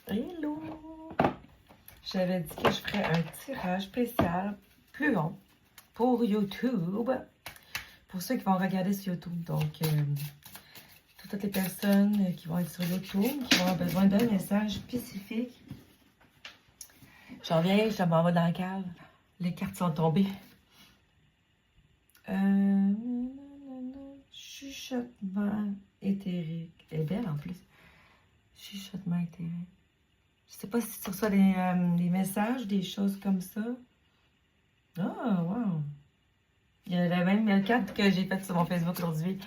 Hello! J'avais dit que je ferais un tirage spécial plus long pour YouTube, pour ceux qui vont regarder sur YouTube. Donc, toutes les personnes qui vont être sur YouTube, qui vont avoir besoin d'un message spécifique. J'en viens, je m'en vais dans la cave. Les cartes sont tombées. Chuchotement éthérique. Elle est belle en plus. Chuchotement éthérique. Je sais pas si tu reçois des messages, des choses comme ça. Ah, wow! Il y a la même carte que j'ai faite sur mon Facebook aujourd'hui.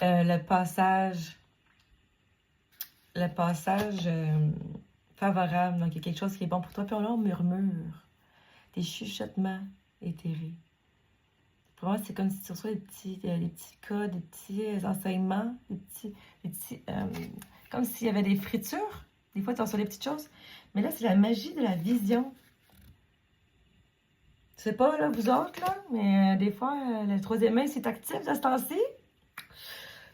Le passage favorable. Donc, il y a quelque chose qui est bon pour toi. Puis là, on murmure. Des chuchotements éthérés. Pour moi, c'est comme si tu reçois des petits codes, des petits enseignements, comme s'il y avait des fritures. Des fois, tu reçois des petites choses. Mais là, c'est la magie de la vision. Je sais pas, là, vous autres, là, mais des fois, le troisième œil, c'est actif de ce temps-ci.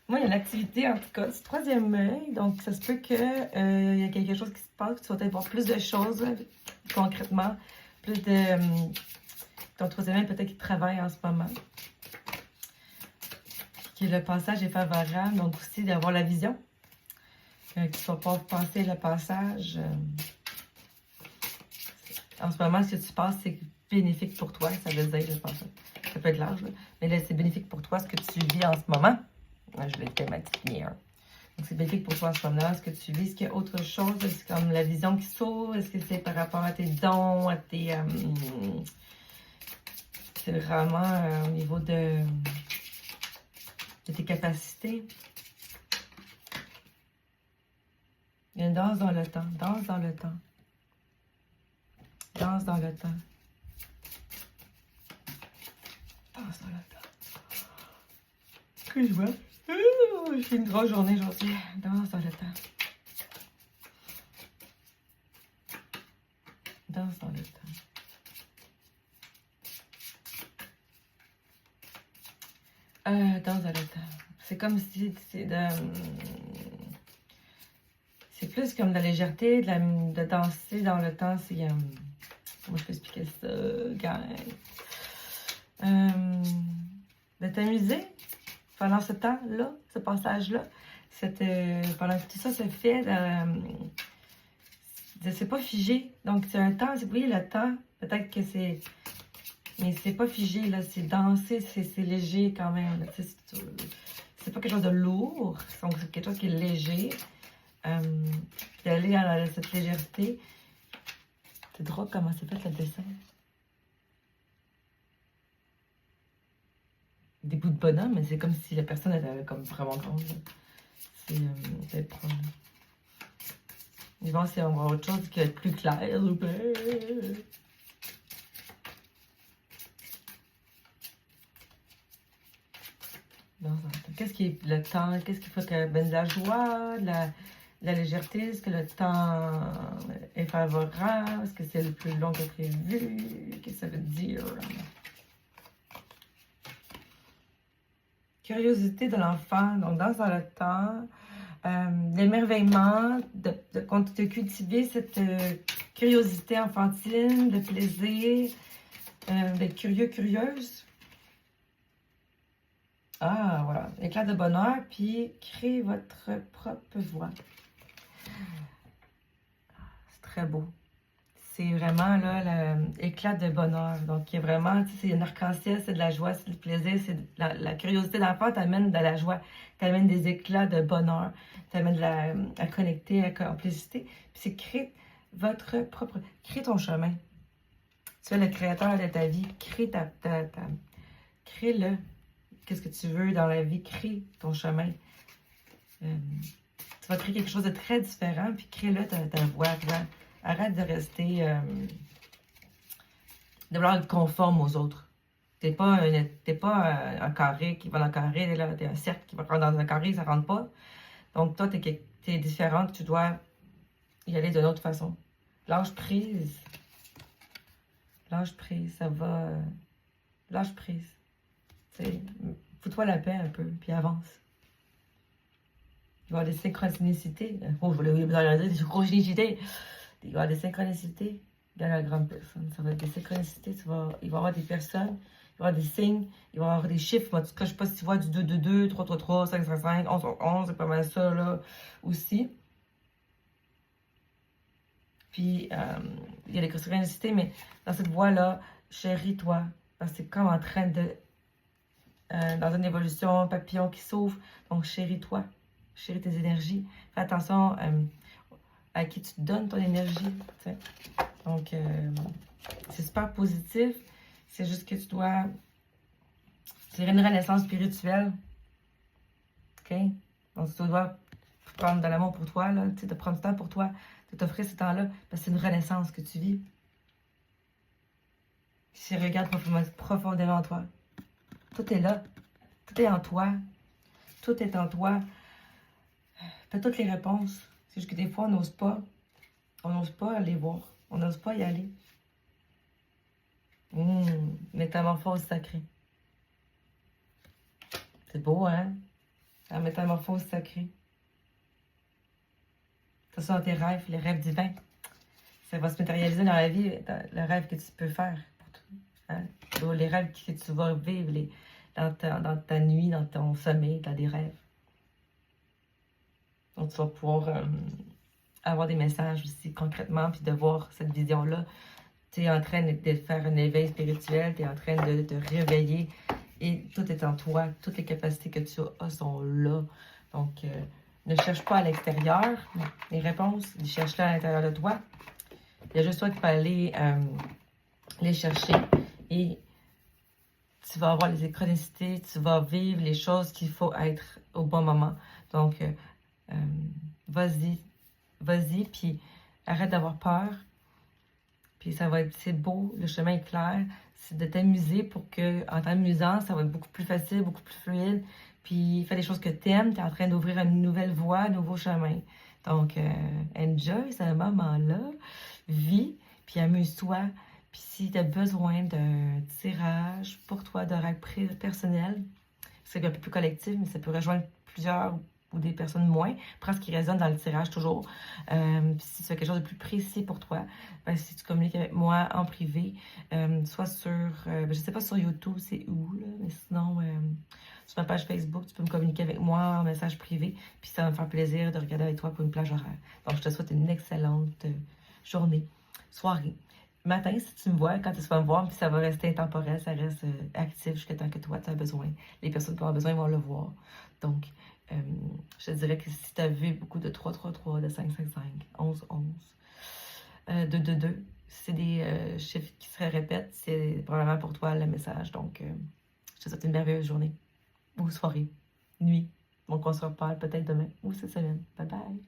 Moi, il y a l'activité, en tout cas, du troisième œil. Donc, ça se peut qu'il y a quelque chose qui se passe, que tu vas peut-être voir plus de choses, là, concrètement. Plus de... ton troisième œil, peut-être qu'il travaille en ce moment. Que le passage est favorable. Donc, aussi, d'avoir la vision. Qu'il ne soit pas passer le passage. En ce moment, ce que tu passes, c'est bénéfique pour toi. Ça veut dire, je pense. Ça peut être large, là. Mais là, c'est bénéfique pour toi, ce que tu vis en ce moment. Je vais être ma petite lumière. Donc, c'est bénéfique pour toi en ce moment, ce que tu vis. Est-ce qu'il y a autre chose? Est-ce que c'est comme la vision qui s'ouvre? Est-ce que c'est par rapport à tes dons, à tes... c'est vraiment au niveau de tes capacités. Il y a une danse dans le temps. Danse dans le temps. Danse dans le temps. Danse dans le temps. Excuse-moi. Je fais une grosse journée aujourd'hui. Danse dans le temps. Danse dans le temps. Danse dans le temps. C'est comme si c'est c'est plus comme de la légèreté, de danser dans le temps. C'est... comment je peux expliquer ça, gang? De t'amuser pendant ce temps-là, ce passage-là. Pendant que tout ça se fait, c'est pas figé. Donc, c'est un temps, oui, le temps, peut-être que c'est... Mais c'est pas figé, là, c'est dansé, c'est léger quand même. C'est pas quelque chose de lourd, donc c'est quelque chose qui est léger. D'aller dans cette légèreté. C'est drôle comment c'est fait le dessin. Des bouts de bonhomme, mais c'est comme si la personne était comme vraiment grande. C'est prendre. Mais bon, si on voit autre chose qui va être plus clair, s'il vous plaît. Qu'est-ce qui est le temps? Qu'est-ce qu'il faut que de la joie, de la légèreté? Est-ce que le temps est favorable? Est-ce que c'est le plus long que prévu? Qu'est-ce que ça veut dire? Curiosité de l'enfant, donc dans le temps, l'émerveillement, de cultiver cette curiosité enfantine, de plaisir, d'être curieux, curieuse. Ah, voilà. Éclat de bonheur, puis créez votre propre voix. C'est très beau. C'est vraiment, là, l'éclat de bonheur. Donc, il y a vraiment, tu sais, c'est un arc-en-ciel, c'est de la joie, c'est du plaisir, c'est la curiosité d'enfant t'amène de la joie, t'amène des éclats de bonheur, t'amène à connecter, à la complicité. Puis c'est créer votre propre... Crée ton chemin. Tu es le créateur de ta vie. Crée-le. Qu'est-ce que tu veux dans la vie? Crée ton chemin. Tu vas créer quelque chose de très différent, puis crée-le ta voix. Arrête de rester... de vouloir être conforme aux autres. T'es pas un carré qui va dans le carré, là, t'es un cercle qui va rentrer dans un carré, ça rentre pas. Donc toi, t'es différente, tu dois y aller d'une autre façon. Lâche prise. Lâche prise, ça va... lâche prise. Fous-toi la paix un peu, puis avance. y avoir des synchronicités. Oh, je voulais dire des synchronicités. Il va y avoir des synchronicités dans la grande personne. Ça va être des synchronicités. Il va y avoir des personnes, il va y avoir des signes, il va y avoir des chiffres. En tout cas, je ne sais pas si tu vois du 2, 2, 2, 3, 3, 3, 5, 5, 5, 11, 11, c'est pas mal ça, là, aussi. Puis, il y a des synchronicités, mais dans cette voie-là, chéris-toi. Parce que c'est comme en train de... dans une évolution, un papillon qui s'ouvre. Donc, chéris-toi. Chéris tes énergies. Fais attention à qui tu donnes ton énergie. T'sais. Donc, c'est super positif. C'est juste que tu dois... C'est une renaissance spirituelle. OK? Donc, tu dois prendre de l'amour pour toi, là, de prendre du temps pour toi, de t'offrir ce temps-là, parce que c'est une renaissance que tu vis. Si tu regardes profondément en toi, tout est là. Tout est en toi. Tout est en toi. Tu as toutes les réponses. C'est juste que des fois, on n'ose pas. On n'ose pas aller voir. On n'ose pas y aller. Métamorphose sacrée. C'est beau, hein? La métamorphose sacrée. Ce sont tes rêves, les rêves divins. Ça va se matérialiser dans la vie, dans le rêve que tu peux faire. Hein? Les rêves que tu vas vivre dans ta nuit, dans ton sommeil, dans des rêves. Donc, tu vas pouvoir avoir des messages aussi concrètement, puis de voir cette vision-là. Tu es en train de faire un éveil spirituel, tu es en train de te réveiller et tout est en toi. Toutes les capacités que tu as sont là. Donc, ne cherche pas à l'extérieur les réponses, cherche-les à l'intérieur de toi. Il y a juste toi qui peux aller les chercher et tu vas avoir les synchronicités, tu vas vivre les choses qu'il faut être au bon moment. Donc, vas-y, puis arrête d'avoir peur. Puis ça va être, c'est beau, le chemin est clair. C'est de t'amuser pour que, en t'amusant, ça va être beaucoup plus facile, beaucoup plus fluide. Puis fais des choses que t'aimes, t'es en train d'ouvrir une nouvelle voie, un nouveau chemin. Donc, enjoy ce moment-là, vis, puis amuse-toi. Puis si tu as besoin d'un tirage pour toi, de règles personnelles, c'est un peu plus collectif, mais ça peut rejoindre plusieurs ou des personnes moins, prends ce qui résonne dans le tirage toujours. Si tu as quelque chose de plus précis pour toi, ben, si tu communiques avec moi en privé, soit sur, je ne sais pas sur YouTube, c'est où, là, mais sinon, sur ma page Facebook, tu peux me communiquer avec moi en message privé, puis ça va me faire plaisir de regarder avec toi pour une plage horaire. Donc, je te souhaite une excellente journée, soirée. Matin, si tu me vois, quand tu vas me voir, puis ça va rester intemporel, ça reste actif jusqu'à temps que toi, tu as besoin. Les personnes qui ont besoin vont le voir. Donc, je te dirais que si tu as vu beaucoup de 3, 3, 3, de 5, 5, 5, 11, 11, 2, 2, 2, c'est des chiffres qui se répètent, c'est probablement pour toi le message. Donc, je te souhaite une merveilleuse journée, ou soirée, nuit. Donc, on se reparle peut-être demain ou cette semaine. Bye bye!